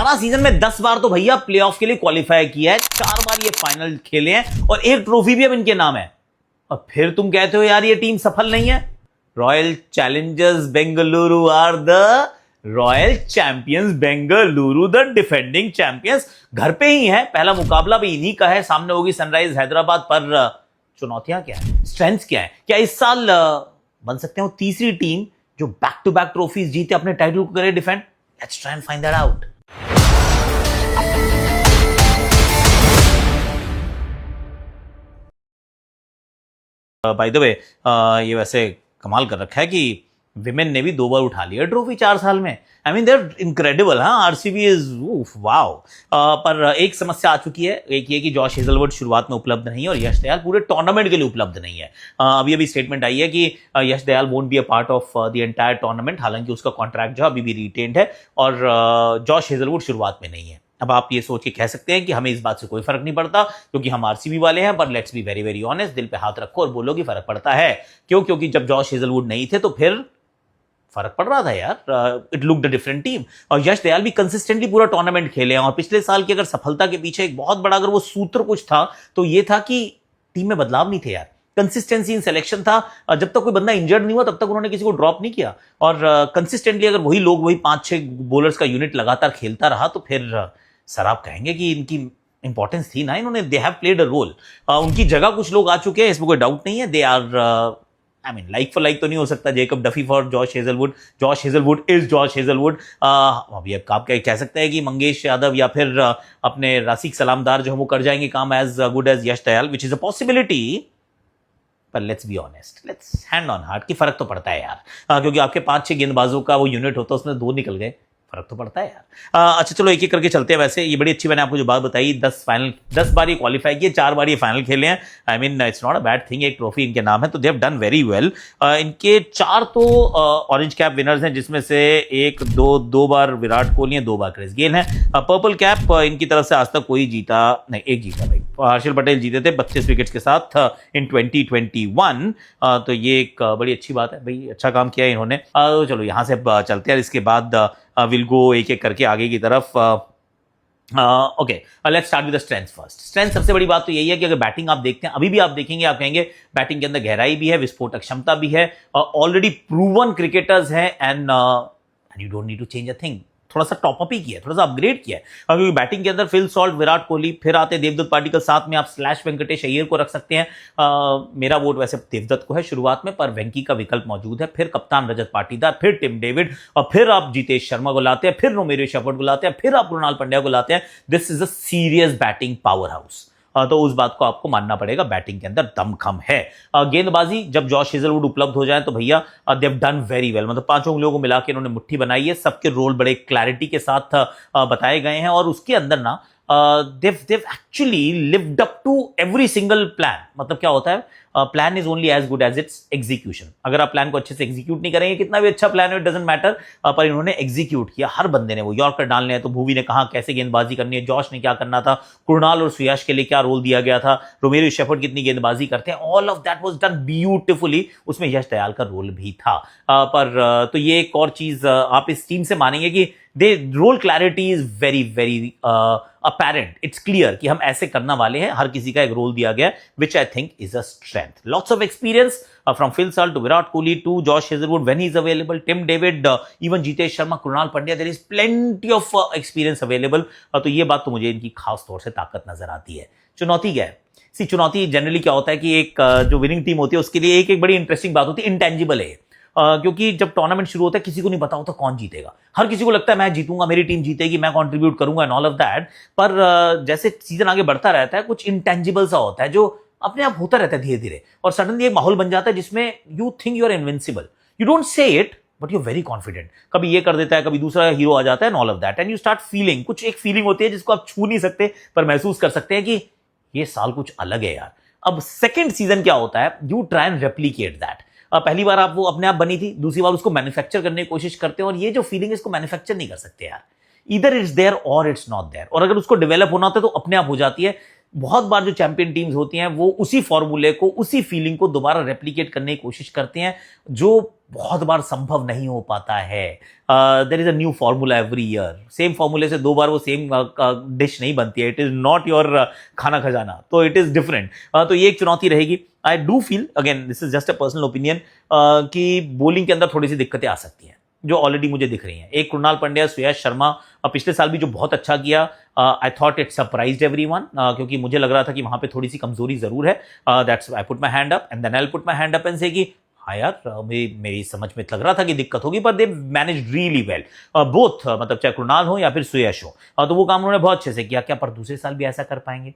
18 season में 10 बार तो भैया प्लेऑफ के लिए क्वालिफाई किया है, 4 बार ये फाइनल खेले हैं और एक ट्रॉफी भी अब इनके नाम है। और फिर तुम कहते हो यार ये टीम सफल नहीं है। Royal Challengers Bengaluru are the Royal Champions Bengaluru, the defending champions. घर पे ही है, पहला मुकाबला भी इन्हीं का है, सामने होगी सनराइज हैदराबाद। पर चुनौतियां क्या है, स्ट्रेंथ्स क्या है? क्या इस साल बन सकते हो तीसरी टीम जो बैक टू बैक ट्रॉफीज जीते, अपने टाइटल को करे defend? Let's try and find that out. By the way, ये वैसे कमाल कर रखा है कि विमेन ने भी 2 बार उठा लिया ट्रॉफी 4 साल में। I mean they're incredible. हाँ, आरसीबी इज वाओ। पर एक समस्या आ चुकी है, एक ये कि जॉश हेजलवुड शुरुआत में उपलब्ध नहीं है और यश दयाल पूरे टूर्नामेंट के लिए उपलब्ध नहीं है। अभी स्टेटमेंट आई है कि Yash Dayal won't be a part of the entire tournament, हालांकि उसका कॉन्ट्रैक्ट जो अभी भी रिटेन्ड है और जॉश हेजलवुड शुरुआत में नहीं है। अब आप ये सोच के कह सकते हैं कि हमें इस बात से कोई फर्क नहीं पड़ता क्योंकि हम आरसीबी वाले हैं, पर let's be very very honest, दिल पे हाथ रखो और बोलो कि फर्क पड़ता है। क्यों? क्योंकि जब जॉश हेजलवुड नहीं थे तो फिर फर्क पड़ रहा था यार। It looked a different team. और यश दयाल भी कंसिस्टेंटली पूरा टूर्नामेंट खेले हैं और पिछले साल की अगर सफलता के पीछे एक बहुत बड़ा अगर वो सूत्र कुछ था तो ये था कि टीम में बदलाव नहीं थे यार, कंसिस्टेंसी इन सिलेक्शन था। जब तक कोई बंदा इंजर्ड नहीं हुआ तब तक उन्होंने किसी को ड्रॉप नहीं किया और कंसिस्टेंटली अगर वही लोग वही 5-6 बॉलर्स का यूनिट लगातार खेलता रहा तो फिर सर आप कहेंगे कि इनकी इंपॉर्टेंस थी ना, इन्होंने they have played a role. उनकी जगह कुछ लोग आ चुके हैं, इसमें कोई डाउट नहीं है। They are I mean like for like तो नहीं हो सकता Jacob Duffy for Josh Hazlewood. Josh Hazlewood is Josh Hazlewood. अभी अब आप कह सकते हैं कि मंगेश यादव या फिर अपने रासिक सलामदार जो हम वो कर जाएंगे काम as good as Yash Dayal, which is a possibility. पर let's be honest, let's hand on heart, की फर्क तो पड़ता है यार। क्योंकि आपके 5-6 गेंदबाजों का वो यूनिट होता है, उसमें 2 निकल गए, फर्क तो पड़ता है यार। अच्छा चलो एक एक करके चलते हैं। वैसे ये बड़ी अच्छी मैंने आपको जो बात बताई, 10 बार ये क्वालिफाई किए, 4 बार ये फाइनल खेले हैं। I mean it's not a bad thing, एक ट्रॉफी इनके नाम है तो they have done very well. इनके 4 तो ऑरेंज कैप विनर्स हैं, जिसमें से 2 बार विराट कोहली हैं, 2 बार क्रिस गेल हैं। पर्पल कैप इनकी तरफ से आज तक कोई जीता नहीं, एक जीता भाई, हर्षल पटेल जीते थे 32 विकेट्स के साथ इन 2021। तो ये एक बड़ी अच्छी बात है भाई, अच्छा काम किया इन्होंने। चलो यहाँ से चलते हैं, इसके बाद विल गो एक एक करके आगे की तरफ। Okay, let's start with the strength first. Strength सबसे बड़ी बात तो यही है कि अगर बैटिंग आप देखते हैं, अभी भी आप देखेंगे, आप कहेंगे बैटिंग के अंदर गहराई भी है, विस्फोटक क्षमता भी है, ऑलरेडी प्रूवन क्रिकेटर्स हैं and you don't need to change a thing. थोड़ा सा टॉपअप ही किया है, थोड़ा सा अपग्रेड किया है। क्योंकि बैटिंग के अंदर फिल सॉल्ट, विराट कोहली, फिर आते देवदत्त पाटिकल, साथ में आप स्लैश वेंकटेश अय्यर को रख सकते हैं। मेरा वोट वैसे देवदत्त को है शुरुआत में, पर वेंकी का विकल्प मौजूद है। फिर कप्तान रजत पाटीदार, फिर टिम डेविड, और फिर आप जितेश शर्मा को लाते हैं, फिर रोमेरियो शेफर्ड को लाते हैं, फिर आप कृणाल पंड्या को लाते हैं। This is a serious batting power house. तो उस बात को आपको मानना पड़ेगा, बैटिंग के अंदर दमखम है। गेंदबाजी जब जॉश हेजलवुड उपलब्ध हो जाए तो भैया they have done very well. मतलब 5 उंगलियों को मिला के इन्होंने मुट्ठी बनाई है, सबके रोल बड़े क्लैरिटी के साथ बताए गए हैं और उसके अंदर ना they've actually lived up to every single plan। मतलब क्या होता है, plan is only as good as its execution. अगर आप प्लान को अच्छे से एग्जीक्यूट नहीं करेंगे, कितना भी अच्छा प्लान हो, इट डजंट मैटर, पर इन्होंने एग्जीक्यूट किया। हर बंदे ने, वो यॉर्कर डालने हैं तो भूवी ने कहा कैसे गेंदबाजी करनी है, जॉश ने क्या करना था, कुणाल और सुयश के लिए क्या रोल दिया गया था, रोमेरियो शेफर्ड कितनी गेंदबाजी करते हैं, all of that was done beautifully. उसमें यश दयाल का रोल भी था। पर तो ये एक और चीज आप इस टीम से मानेंगे कि they role clarity is very very apparent, it's clear कि हम ऐसे करना वाले हैं। हर किसी का एक रोल दिया गया, which I think is a strength. Lots of experience from Phil Salt to Virat Kohli to Josh Hazlewood when he's available, Tim David, even Jitesh Sharma, Krunal Pandya, there is plenty of experience available। तो ये बात तो मुझे इनकी खास तौर से ताकत नजर आती है। चुनौती क्या है? चुनौती जनरली क्या होता है कि एक जो विनिंग टीम होती है उसके लिए एक बड़ी इंटरेस्टिंग बात होती है, इंटेंजिबल है। क्योंकि जब टूर्नामेंट शुरू होता है किसी को नहीं पता होता कौन जीतेगा। हर किसी को लगता है मैं जीतूंगा, मेरी टीम जीतेगी, मैं कंट्रीब्यूट करूंगा एंड ऑल ऑफ दैट। पर जैसे सीजन आगे बढ़ता रहता है, कुछ इंटेंजिबल सा होता है जो अपने आप होता रहता है धीरे धीरे, और सडनली एक माहौल बन जाता है जिसमें you think you are invincible. You don't say it but you very confident. कभी ये कर देता है, कभी दूसरा हीरो आ जाता है and all of that, and you start feeling, कुछ एक फीलिंग होती है जिसको आप छू नहीं सकते पर महसूस कर सकते हैं कि ये साल कुछ अलग है यार। अब सेकेंड सीजन क्या होता है, you try and replicate that. पहली बार आप वो अपने आप बनी थी, दूसरी बार उसको मैन्युफैक्चर करने की कोशिश करते हैं, और ये जो फीलिंग है इसको मैन्युफैक्चर नहीं कर सकते यार। इधर इट्स देयर और इट्स नॉट देयर, और अगर उसको डेवलप होना होता है तो अपने आप हो जाती है। बहुत बार जो चैंपियन टीम्स होती हैं वो उसी फॉर्मूले को, उसी फीलिंग को दोबारा रेप्लिकेट करने की कोशिश करते हैं, जो बहुत बार संभव नहीं हो पाता है। There is a new formula every year, same फॉर्मूले से 2 बार वो सेम डिश नहीं बनती है। इट इज नॉट योर खाना खजाना, तो इट इज डिफरेंट। तो ये एक चुनौती रहेगी। I do feel, again this is just a personal opinion, कि बॉलिंग के अंदर थोड़ी सी दिक्कतें आ सकती हैं जो ऑलरेडी मुझे दिख रही हैं। एक कृणाल पंड्या, श्रेयस शर्मा पिछले साल भी जो बहुत अच्छा किया, I thought it surprised everyone, क्योंकि मुझे लग रहा था कि वहां पे थोड़ी सी कमजोरी जरूर है। That's I put my hand up and then I will put my hand up and say कि हाँ यार, मेरी समझ में लग रहा था कि दिक्कत होगी, पर they manage really well both, मतलब चाहे कृणाल हो या फिर श्रेयस हो, तो वो काम उन्होंने बहुत अच्छे से किया। क्या पर दूसरे साल भी ऐसा कर पाएंगे?